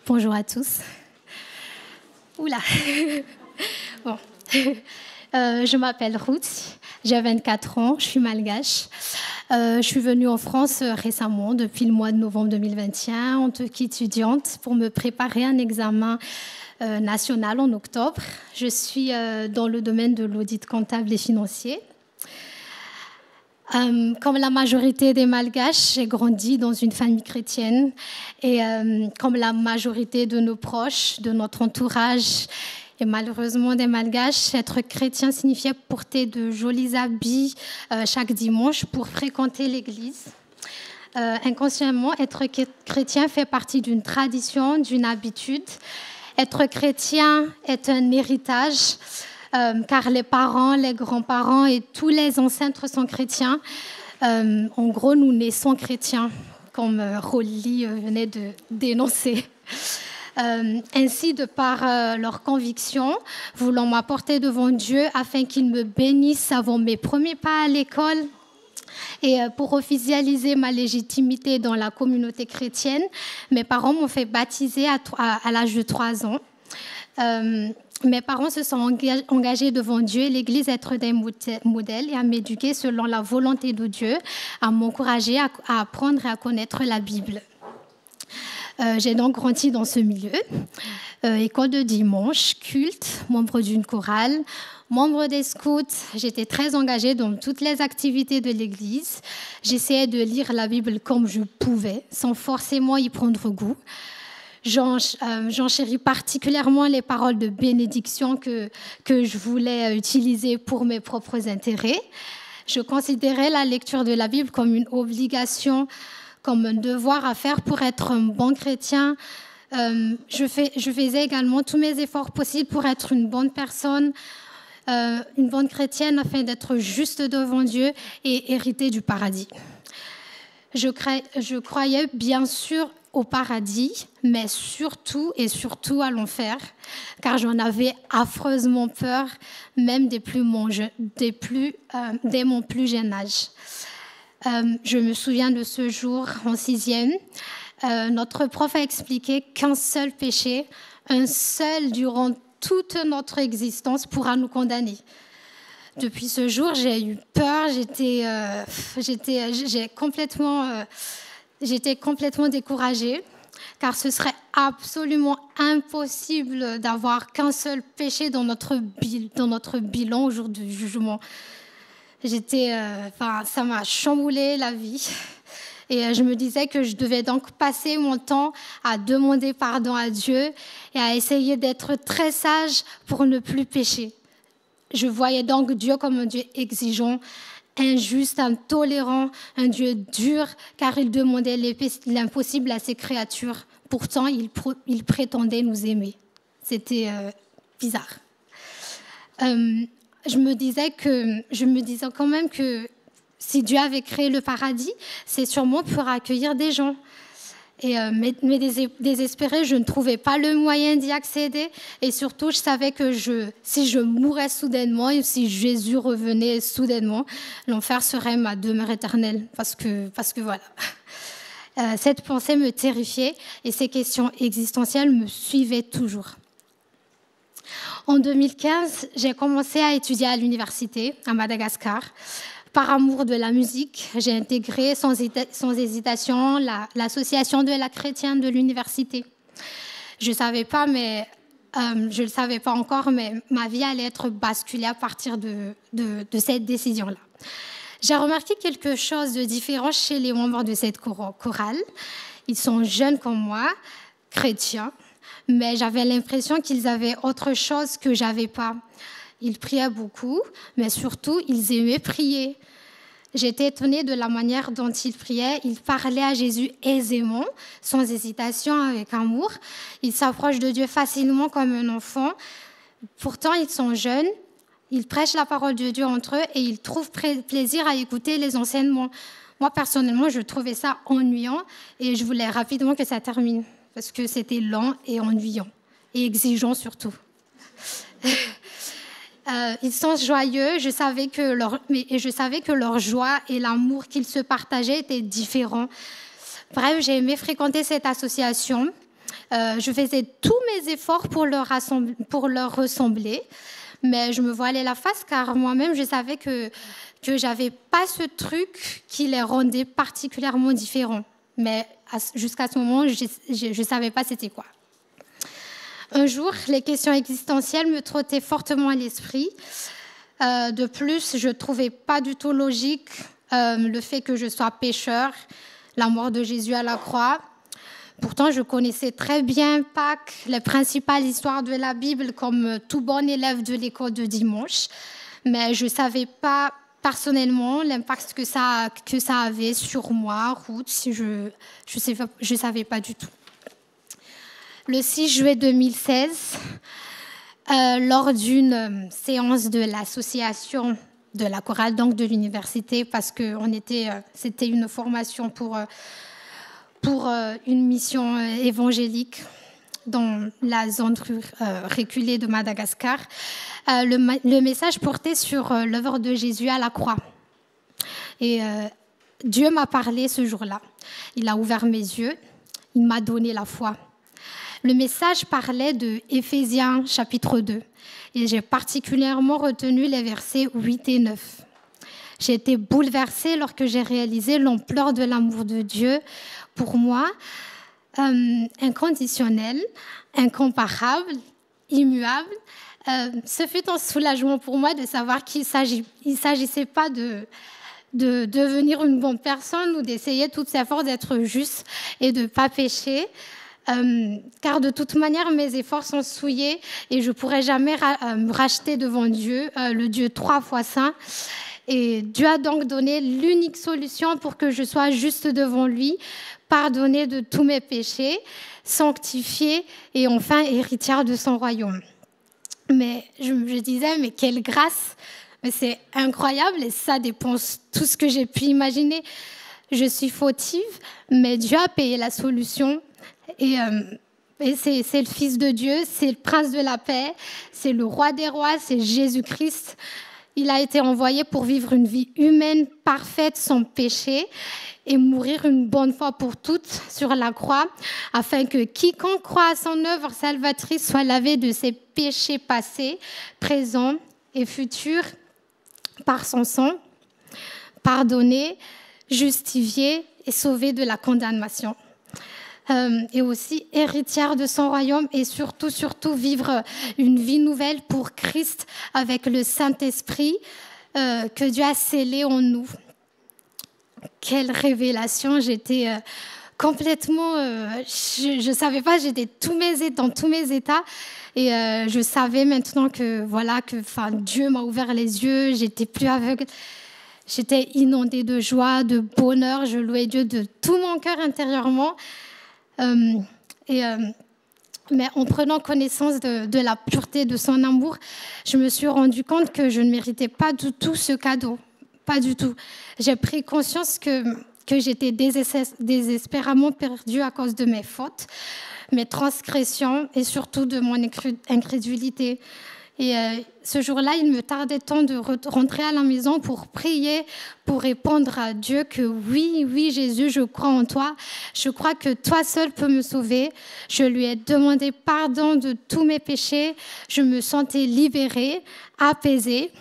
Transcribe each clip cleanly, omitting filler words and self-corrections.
Bonjour à tous. Oula. Bon. Je m'appelle Ruth, j'ai 24 ans, je suis malgache. Je suis venue en France récemment, depuis le mois de novembre 2021, en tant qu'étudiante, pour me préparer à un examen national en octobre. Je suis dans le domaine de l'audit comptable et financier. Comme la majorité des Malgaches, j'ai grandi dans une famille chrétienne et comme la majorité de nos proches, de notre entourage et malheureusement des Malgaches, être chrétien signifiait porter de jolis habits chaque dimanche pour fréquenter l'église. Inconsciemment, être chrétien fait partie d'une tradition, d'une habitude. Être chrétien est un héritage. Car les parents, les grands-parents et tous les ancêtres sont chrétiens. En gros, nous naissons chrétiens, comme Rolly venait de dénoncer. Ainsi, de par leur conviction, voulant m'apporter devant Dieu afin qu'il me bénisse avant mes premiers pas à l'école et pour officialiser ma légitimité dans la communauté chrétienne, mes parents m'ont fait baptiser à l'âge de 3 ans. Mes parents se sont engagés devant Dieu et l'Église à être des modèles et à m'éduquer selon la volonté de Dieu, à m'encourager à apprendre et à connaître la Bible. J'ai donc grandi dans ce milieu, école de dimanche, culte, membre d'une chorale, membre des scouts. J'étais très engagée dans toutes les activités de l'Église. J'essayais de lire la Bible comme je pouvais, sans forcément y prendre goût. J'enchéris particulièrement les paroles de bénédiction que je voulais utiliser pour mes propres intérêts. Je considérais la lecture de la Bible comme une obligation, comme un devoir à faire pour être un bon chrétien. Je faisais également tous mes efforts possibles pour être une bonne personne, une bonne chrétienne, afin d'être juste devant Dieu et hériter du paradis. Je croyais bien sûr au paradis, mais surtout à l'enfer, car j'en avais affreusement peur, même dès mon plus jeune âge. Je me souviens de ce jour en 6e. Notre prof a expliqué qu'un seul péché, un seul durant toute notre existence, pourra nous condamner. Depuis ce jour, j'ai eu peur, j'étais complètement découragée, car ce serait absolument impossible d'avoir qu'un seul péché dans notre bilan au jour du jugement. Ça m'a chamboulé la vie. Et je me disais que je devais donc passer mon temps à demander pardon à Dieu et à essayer d'être très sage pour ne plus pécher. Je voyais donc Dieu comme un Dieu exigeant, injuste, intolérant, un Dieu dur, car il demandait l'impossible à ses créatures. Pourtant, il prétendait nous aimer. C'était bizarre. Je me disais quand même que si Dieu avait créé le paradis, c'est sûrement pour accueillir des gens. Mais désespérée, je ne trouvais pas le moyen d'y accéder. Et surtout, je savais que si je mourais soudainement et si Jésus revenait soudainement, l'enfer serait ma demeure éternelle. Parce que voilà. Cette pensée me terrifiait et ces questions existentielles me suivaient toujours. En 2015, j'ai commencé à étudier à l'université à Madagascar. Par amour de la musique, j'ai intégré sans hésitation l'association de la chrétienne de l'université. Je ne le savais pas encore, mais ma vie allait être basculée à partir de cette décision-là. J'ai remarqué quelque chose de différent chez les membres de cette chorale. Ils sont jeunes comme moi, chrétiens, mais j'avais l'impression qu'ils avaient autre chose que j'avais pas. Ils priaient beaucoup, mais surtout, ils aimaient prier. J'étais étonnée de la manière dont ils priaient. Ils parlaient à Jésus aisément, sans hésitation, avec amour. Ils s'approchent de Dieu facilement comme un enfant. Pourtant, ils sont jeunes. Ils prêchent la parole de Dieu entre eux et ils trouvent plaisir à écouter les enseignements. Moi, personnellement, je trouvais ça ennuyant et je voulais rapidement que ça termine parce que c'était lent et ennuyant et exigeant surtout. Ils sont joyeux, je savais que leur joie et l'amour qu'ils se partageaient étaient différents. Bref, j'ai aimé fréquenter cette association. Je faisais tous mes efforts pour leur ressembler, mais je me voilais la face car moi-même, je savais que je n'avais pas ce truc qui les rendait particulièrement différents. Mais jusqu'à ce moment, je ne savais pas c'était quoi. Un jour, les questions existentielles me trottaient fortement à l'esprit. De plus, je ne trouvais pas du tout logique le fait que je sois pécheur, la mort de Jésus à la croix. Pourtant, je connaissais très bien Pâques, les principales histoires de la Bible, comme tout bon élève de l'école de dimanche. Mais je ne savais pas personnellement l'impact que ça avait sur moi, Ruth, si je ne savais pas du tout. Le 6 juillet 2016, lors d'une séance de l'association de la chorale donc de l'université, parce que c'était une formation pour une mission évangélique dans la zone reculée de Madagascar. Le message portait sur l'œuvre de Jésus à la croix. Et Dieu m'a parlé ce jour-là. Il a ouvert mes yeux, il m'a donné la foi. Le message parlait de Éphésiens chapitre 2 et j'ai particulièrement retenu les versets 8 et 9. J'ai été bouleversée lorsque j'ai réalisé l'ampleur de l'amour de Dieu pour moi, inconditionnel, incomparable, immuable. Ce fut un soulagement pour moi de savoir qu'il ne s'agissait pas de devenir une bonne personne ou d'essayer toutes ses forces d'être juste et de ne pas pécher. Car de toute manière, mes efforts sont souillés et je ne pourrai jamais me racheter devant Dieu, le Dieu 3 fois saint. Et Dieu a donc donné l'unique solution pour que je sois juste devant lui, pardonnée de tous mes péchés, sanctifiée et enfin héritière de son royaume. Mais je disais, mais quelle grâce! Mais c'est incroyable et ça dépense tout ce que j'ai pu imaginer. Je suis fautive, mais Dieu a payé la solution. Et c'est le Fils de Dieu, c'est le Prince de la paix, c'est le Roi des rois, c'est Jésus-Christ. Il a été envoyé pour vivre une vie humaine parfaite, sans péché, et mourir une bonne fois pour toutes sur la croix, afin que quiconque croit à son œuvre salvatrice soit lavé de ses péchés passés, présents et futurs par son sang, pardonné, justifié et sauvé de la condamnation. Et aussi héritière de son royaume et surtout vivre une vie nouvelle pour Christ avec le Saint-Esprit que Dieu a scellé en nous. Quelle révélation! J'étais complètement... je ne savais pas, j'étais dans tous mes états et je savais maintenant que Dieu m'a ouvert les yeux, j'étais plus aveugle. J'étais inondée de joie, de bonheur, je louais Dieu de tout mon cœur intérieurement. Mais en prenant connaissance de la pureté de son amour, je me suis rendu compte que je ne méritais pas du tout ce cadeau. Pas du tout. J'ai pris conscience que j'étais désespérément perdue à cause de mes fautes, mes transgressions et surtout de mon incrédulité. Et ce jour-là, il me tardait tant de rentrer à la maison pour prier, pour répondre à Dieu que oui, Jésus, je crois en toi. Je crois que toi seul peux me sauver. Je lui ai demandé pardon de tous mes péchés. Je me sentais libérée, apaisée.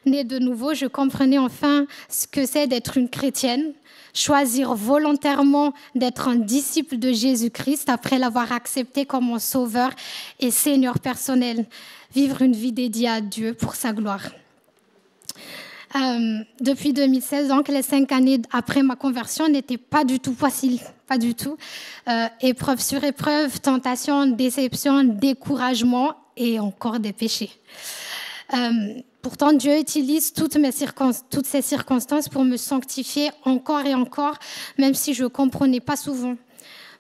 Née de nouveau, je comprenais enfin ce que c'est d'être une chrétienne. Choisir volontairement d'être un disciple de Jésus-Christ après l'avoir accepté comme mon sauveur et Seigneur personnel. Vivre une vie dédiée à Dieu pour sa gloire. Depuis 2016, donc les 5 années après ma conversion n'étaient pas du tout faciles, pas du tout. Épreuve sur épreuve, tentation, déception, découragement et encore des péchés. Pourtant, Dieu utilise toutes ces circonstances pour me sanctifier encore et encore, même si je ne comprenais pas souvent.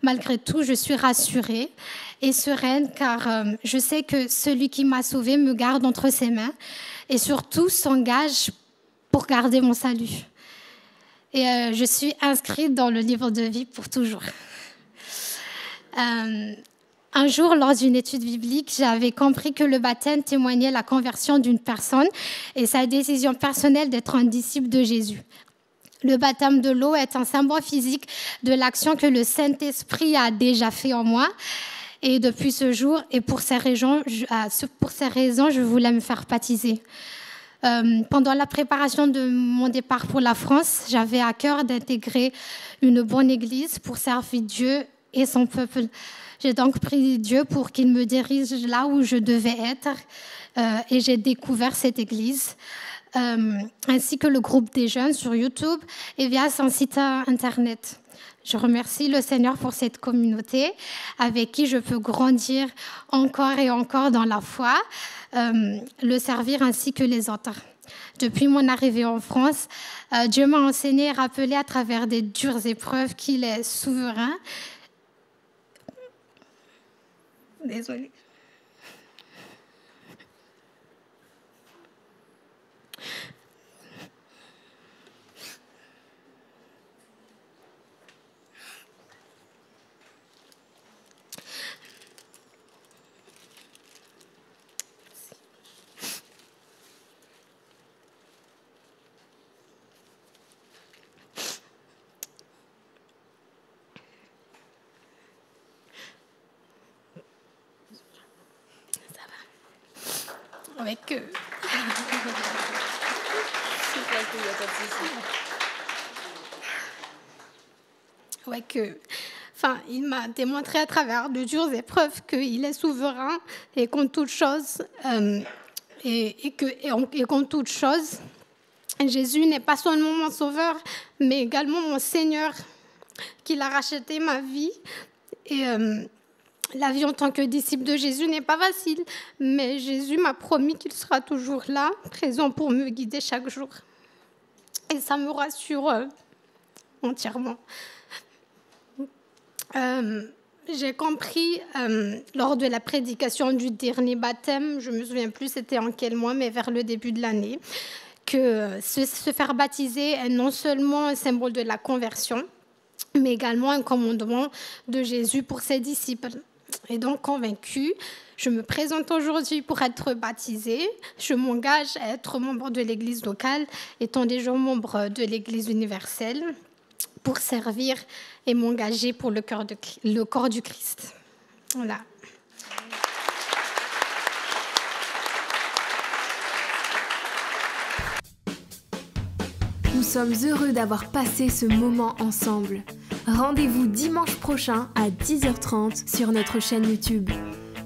Malgré tout, je suis rassurée et sereine car je sais que celui qui m'a sauvée me garde entre ses mains et surtout s'engage pour garder mon salut. Et je suis inscrite dans le livre de vie pour toujours. Un jour, lors d'une étude biblique, j'avais compris que le baptême témoignait la conversion d'une personne et sa décision personnelle d'être un disciple de Jésus. Le baptême de l'eau est un symbole physique de l'action que le Saint-Esprit a déjà fait en moi. Et depuis ce jour, et pour ces raisons, je voulais me faire baptiser. Pendant la préparation de mon départ pour la France, j'avais à cœur d'intégrer une bonne église pour servir Dieu et son peuple. J'ai donc prié Dieu pour qu'il me dirige là où je devais être et j'ai découvert cette église, ainsi que le groupe des jeunes sur YouTube et via son site internet. Je remercie le Seigneur pour cette communauté avec qui je peux grandir encore et encore dans la foi, le servir ainsi que les autres. Depuis mon arrivée en France, Dieu m'a enseigné et rappelé à travers des dures épreuves qu'il est souverain. Désolée. Il m'a démontré à travers de dures épreuves qu'il est souverain et contre toute chose, et contre toute chose, Jésus n'est pas seulement mon sauveur, mais également mon Seigneur, qu'il a racheté ma vie. Et la vie en tant que disciple de Jésus n'est pas facile, mais Jésus m'a promis qu'il sera toujours là, présent pour me guider chaque jour. Et ça me rassure entièrement. J'ai compris lors de la prédication du dernier baptême, je ne me souviens plus c'était en quel mois, mais vers le début de l'année, que se faire baptiser est non seulement un symbole de la conversion, mais également un commandement de Jésus pour ses disciples. Et donc convaincue, je me présente aujourd'hui pour être baptisée. Je m'engage à être membre de l'Église locale, étant déjà membre de l'Église universelle, pour servir et m'engager pour le corps du Christ. Voilà. Nous sommes heureux d'avoir passé ce moment ensemble. Rendez-vous dimanche prochain à 10h30 sur notre chaîne YouTube.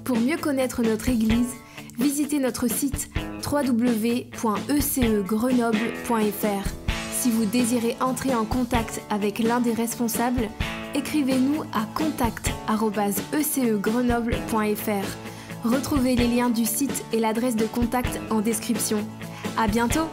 Pour mieux connaître notre église, visitez notre site www.ecegrenoble.fr. Si vous désirez entrer en contact avec l'un des responsables, écrivez-nous à contact@ecegrenoble.fr. Retrouvez les liens du site et l'adresse de contact en description. À bientôt!